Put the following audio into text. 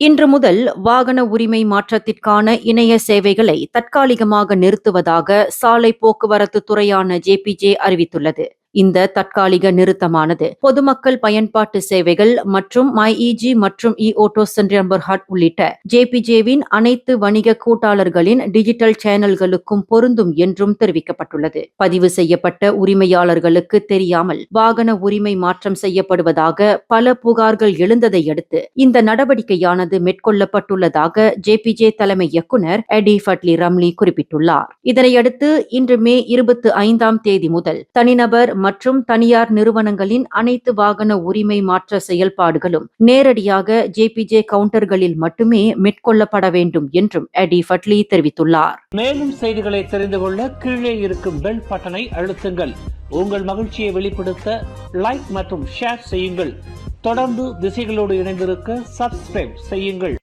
இன்று முதல் வாகன உரிமை மாற்றத்திற்கான இணைய சேவைகளை தற்காலிகமாக நிறுத்துவதாக சாலை போக்குவரத்து துறையான ஜேபிஜே அறிவித்துள்ளது. இந்த தற்காலிக நிறுத்தமானது பொதுமக்கள் பயன்பாட்டு சேவைகள் மற்றும் மைஇஜி மற்றும் இ-ஆட்டோ சென்டர் ஹட் உள்ளிட்ட ஜேபிஜேவின் அனைத்து வணிக கூட்டாளர்களின் டிஜிட்டல் சேனல்களுக்கும் பொருந்தும் என்றும் தெரிவிக்கப்பட்டுள்ளது. பதிவு செய்யப்பட்ட உரிமையாளர்களுக்கு தெரியாமல் வாகன உரிமை மாற்றம் செய்யப்படுவதாக பல புகார்கள் எழுந்ததை அடுத்து இந்த நடவடிக்கையானது மேற்கொள்ளப்பட்டுள்ளதாக ஜேபிஜே தலைமை இயக்குனர் எடி ஃபட்லி ரம்லி குறிப்பிட்டுள்ளார். இதனையடுத்து இன்று மே 25 முதல் தனிநபர் மற்றும் தனியார் நிறுவனங்களின் அனைத்து வாகன உரிமை மாற்ற செயல்பாடுகளும் நேரடியாக ஜேபிஜே கவுண்டர்களில் மட்டுமே மேற்கொள்ளப்பட வேண்டும் என்றும் எடி ஃபட்லி தெரிவித்துள்ளார். மேலும் செய்திகளை தெரிந்து கொள்ள கீழே இருக்கும் பெல் பட்டனை அழுத்துங்கள். உங்கள் மகிழ்ச்சியை வெளிப்படுத்த லைக் மற்றும் ஷேர் செய்யுங்கள். தொடர்ந்து திசைகளோடு இணைந்திருக்க சப்ஸ்கிரைப் செய்யுங்கள்.